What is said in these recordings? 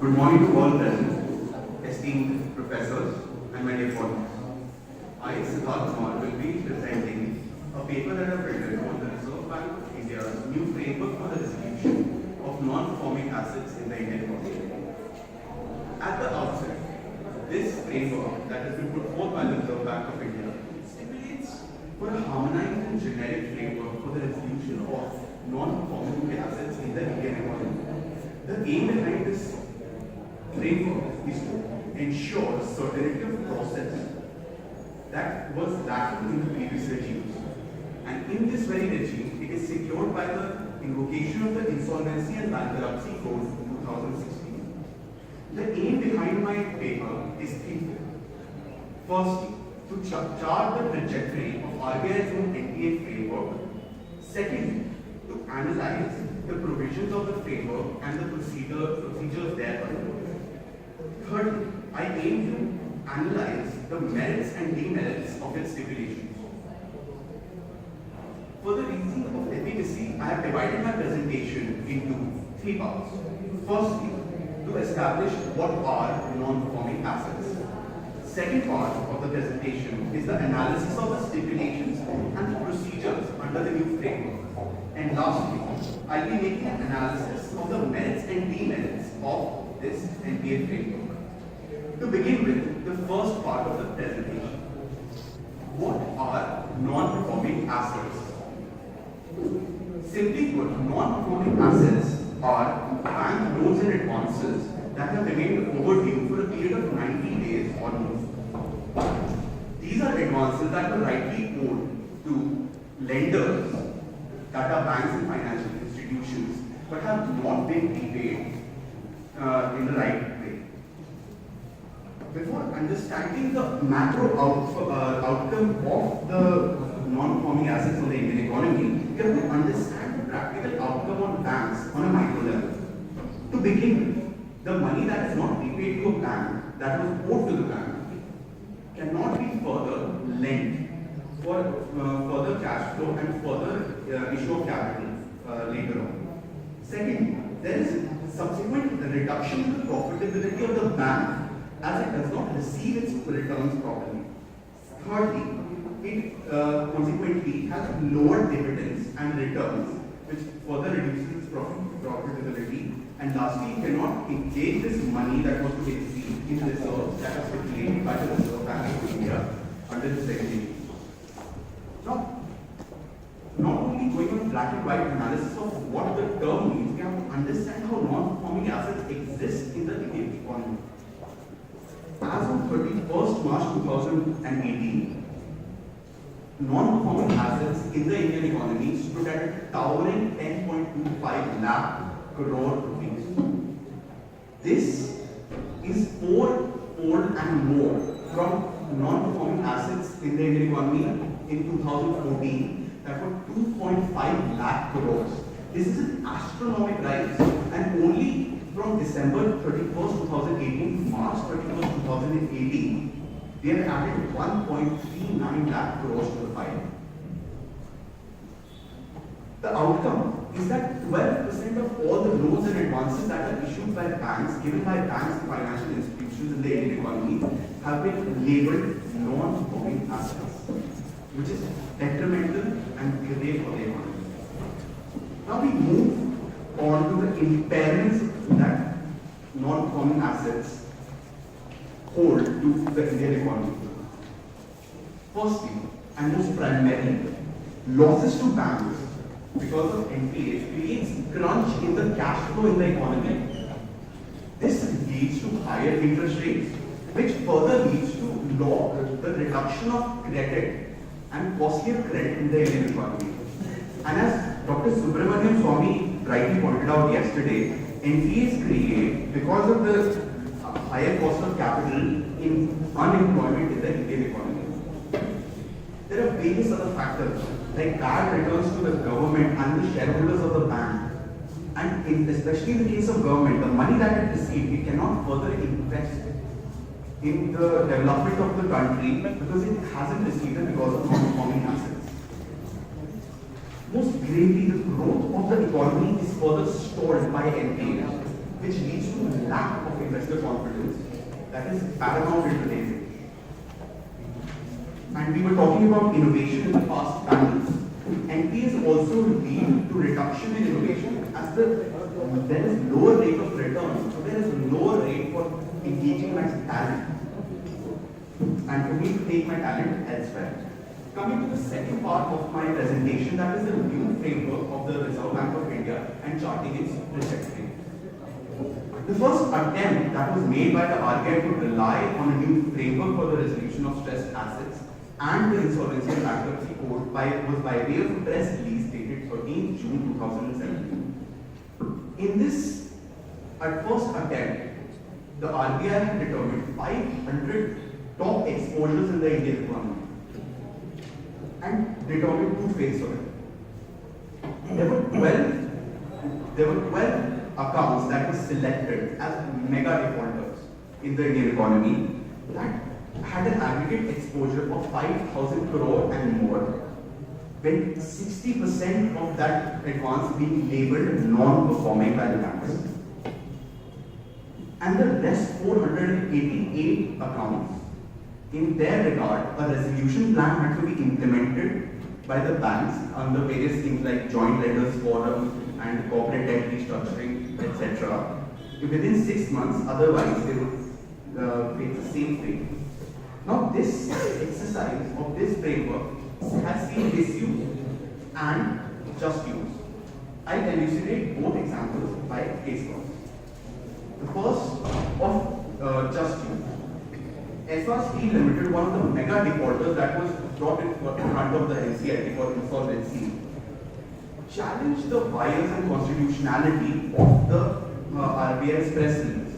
Good morning to all present, esteemed professors and my dear colleagues. I, Siddharth Kumar, will be presenting a paper that I've written on the Reserve Bank of India's new framework for the resolution of non-performing assets in the Indian economy. At the outset, this framework that has been put forth by the Reserve Bank of India stipulates for a harmonized and generic framework for the resolution of non-performing assets in the Indian economy. The aim behind this framework is to ensure certainty of process that was lacking in the previous regimes. And in this very regime, it is secured by the invocation of the Insolvency and Bankruptcy Code 2016. The aim behind my paper is threefold. Firstly, to chart the trajectory of RBI's own NPA framework. Secondly, to analyze the provisions of the framework and the procedures thereby. Thirdly, I aim to analyze the merits and demerits of its stipulations. For the reason of efficacy, I have divided my presentation into three parts. Firstly, to establish what are non-performing assets. Second part of the presentation is the analysis of the stipulations and the procedures under the new framework. And lastly, I'll be making an analysis of the merits and demerits of this NPA framework. To begin with, the first part of the presentation. What are non-performing assets? Simply put, non-performing assets are bank loans and advances that have remained overdue for a period of 90 days or more. These are advances that were rightly owed to lenders, that are banks and financial institutions, but have not been repaid in the right way. Before understanding the macro outcome of the non-performing assets of the Indian economy, we have to understand the practical outcome on banks on a micro level. To begin with, the money that is not repaid to a bank, that was owed to the bank, cannot be further lent for further cash flow and further issue of capital later on. Second, there is subsequent reduction in the profitability of the bank as it does not receive its returns properly. Thirdly, it consequently has lower dividends and returns, which further reduces its profitability. And lastly, it cannot engage this money that was to be received in reserves that are stipulated by the Reserve Bank of India under this regulation. Now, not only going on black and white analysis of what the term means, we have to understand how non-performing assets exist in the Indian economy. As on 31st March 2018, non-performing assets in the Indian economy stood at a towering 10.25 lakh crore rupees. This is fourfold and more from non-performing assets in the Indian economy in 2014 that were 2.5 lakh crores. This is an astronomical rise, and only from December 31st, 2018 to March 31st, 2018, we have added 1.39 lakh crores to the file. The outcome is that 12% of all the loans and advances that are issued by banks, given by banks and financial institutions in the Indian economy, have been labeled non-performing assets, which is detrimental and grave for the economy. Now we move on to the impairments that non-performing assets hold to the Indian economy. Firstly, and most primarily, losses to banks because of NPA creates crunch in the cash flow in the economy. This leads to higher interest rates, which further leads to the reduction of credit and costlier credit in the Indian economy. And as Dr. Subramaniam Swamy rightly pointed out yesterday, NPAs create because of the higher cost of capital in unemployment in the Indian economy. There are various other factors like bad returns to the government and the shareholders of the bank. And especially in the case of government, the money that it received, it cannot further invest in the development of the country because it hasn't received it because of non-performing assets. Most gravely, the growth of the economy is further stalled by NPA, which leads to lack of investor confidence that is paramount in today's age. And we were talking about innovation in the past panels. NPAs also lead to reduction in innovation as there is lower rate of return, so there is lower rate for engaging my talent and for me to take my talent elsewhere. Coming to the second part of my presentation, that is the new framework of the Reserve Bank of India and charting its trajectory. The first attempt that was made by the RBI to rely on a new framework for the resolution of stressed assets and the insolvency and bankruptcy code was by way of a press release dated 13 June 2017. In this, at first attempt, the RBI had determined 500 top exposures in the Indian economy and determined two phases of it. There were 12 accounts that were selected as mega defaulters in the Indian economy that had an aggregate exposure of 5,000 crore and more, with 60% of that advance being labeled non-performing by the banks. And the rest 488 accounts, in their regard, a resolution plan had to be implemented by the banks under various things like joint lenders forum and corporate debt restructuring, etc. within 6 months, otherwise they would face the same fate. Now this exercise of this framework has seen misuse and just use. I elucidate both examples by case law. The first of just use. SR Steel Limited, one of the mega defaulters that was brought in front of the NCLT for insolvency, challenged the bias and constitutionality of the RBI's press release.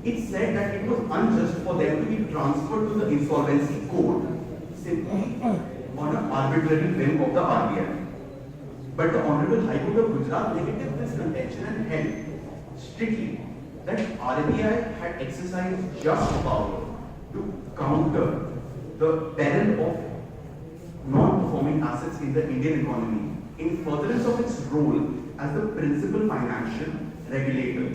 It said that it was unjust for them to be transferred to the insolvency code simply on an arbitrary whim of the RBI. But the Honorable High Court of Gujarat negated this contention and held strictly that RBI had exercised just power to counter the peril of non-performing assets in the Indian economy in furtherance of its role as the principal financial regulator.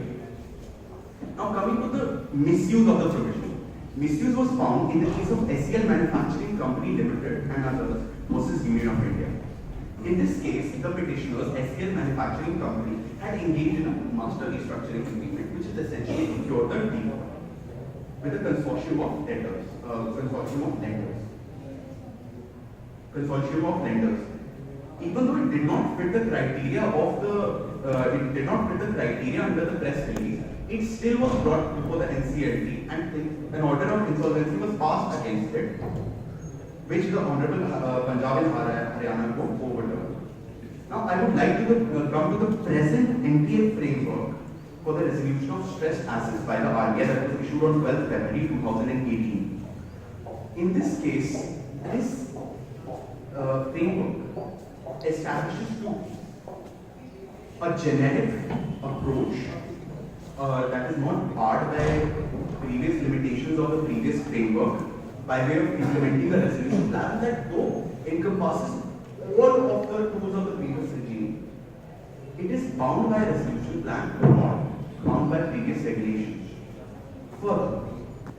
Now coming to the misuse of the provision. Misuse was found in the case of SEL Manufacturing Company Limited and others versus Union of India. In this case, the petitioners, SEL Manufacturing Company, had engaged in a master restructuring agreement, which is essentially secured the default with a consortium of lenders. Even though it did not fit the criteria of under the press release, it still was brought before the NCLT and an order of insolvency was passed against it, which the Honorable Punjab and Haryana Court overturned. Now, I would like to come to the present NPA framework for the resolution of stressed assets by the RBI that was issued on 12th February 2018. In this case, this framework establishes a generic approach that is not barred by previous limitations of the previous framework by way of implementing a resolution plan that though encompasses all of the tools of the previous regime, it is bound by a resolution plan or not bound by previous regulations. Further,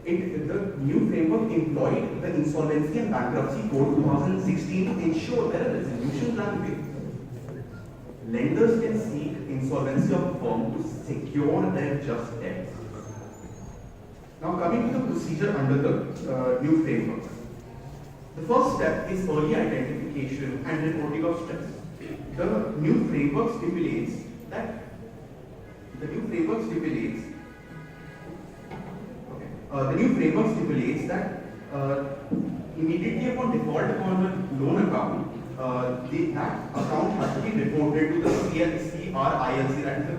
the new framework employed the Insolvency and Bankruptcy Code 2016 to ensure that a resolution plan way lenders can seek insolvency of a firm to secure their just debts. Now coming to the procedure under the new framework. The first step is early identification and reporting of stress. The new framework stipulates that immediately upon default upon the loan account, that account has to be reported to the CRILC, that is the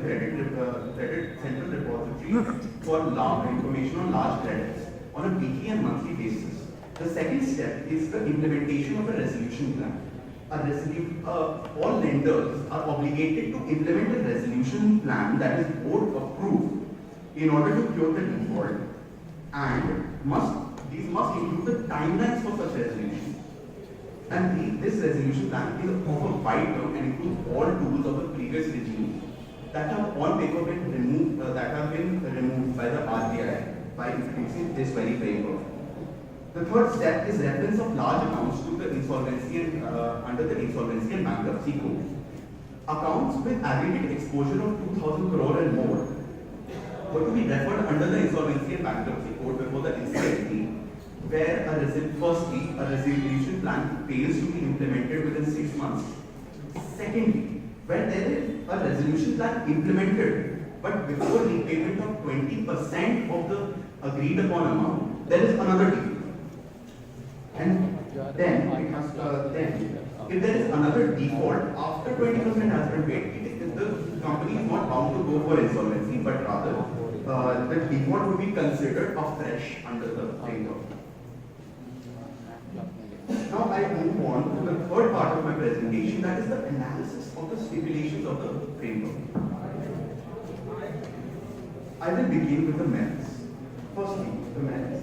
Credit Central Repository for information on large credits on a weekly and monthly basis. The second step is the implementation of a resolution plan. All lenders are obligated to implement a resolution plan that is board approved in order to cure the default, and these must include the timelines for such resolution. And this resolution plan is of a wide term and includes all tools of the previous regime that have on paper been removed, that have been by introducing this very framework. The third step is reference of large accounts to the insolvency and under the insolvency and bankruptcy code. Accounts with aggregate exposure of 2,000 crore and more were to be referred under the insolvency and bankruptcy code before the NCLT, where firstly, a resolution plan fails to be implemented within 6 months. Secondly, where there is a resolution plan implemented, but before repayment of 20% of the agreed upon amount, there is another default. And then, if there is another default after 20% has been paid, the company is not bound to go for insolvency, but rather the default would be considered afresh under the framework. Now I move on to the third part of my presentation, that is the analysis of the stipulations of the framework. I will begin with the merits. Firstly, the merits.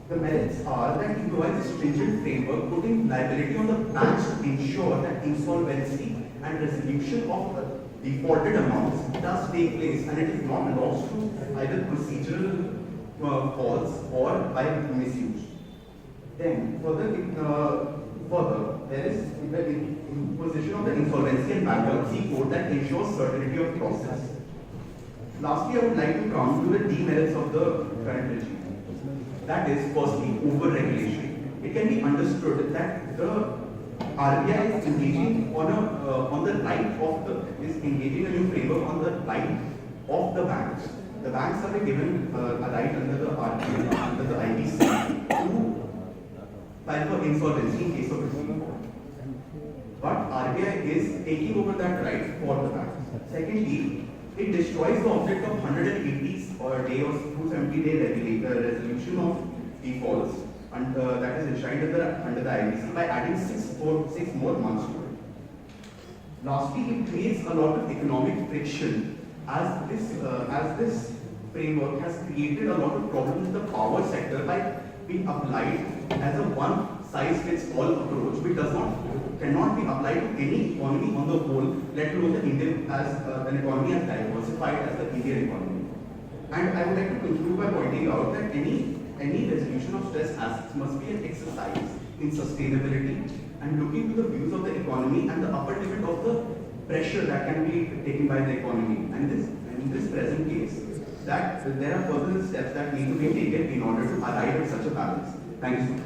The merits are that it provides a stringent framework putting liability on the banks to ensure that insolvency and resolution of defaulted amounts does take place and it is not lost to either procedural faults or by misuse. Then, further, there is the imposition of the insolvency and bankruptcy code that ensures certainty of process. Lastly, I would like to come to the demerits of the current regime. That is, firstly, over-regulation. It can be understood that the RBI is engaging on the right of is engaging a new framework on the right of the banks. The banks have been given a right under the RBI, under the IBC, to file for insolvency in case of default. But RBI is taking over that right for the banks. Secondly, it destroys the object of 180 day or 270-day resolution of defaults, and that is enshrined under the IBC by adding six more months to it. Lastly, it creates a lot of economic friction as this framework has created a lot of problems in the power sector by being applied as a one-size-fits-all approach, which cannot be applied to any economy on the whole, let alone the Indian as an economy as diversified as the Indian economy. And I would like to conclude by pointing out that any resolution of stress assets must be an exercise in sustainability and looking to the views of the economy and the upper limit of the pressure that can be taken by the economy. And in this present case, that there are further steps that need to be taken in order to arrive at such a balance. Thank you so much.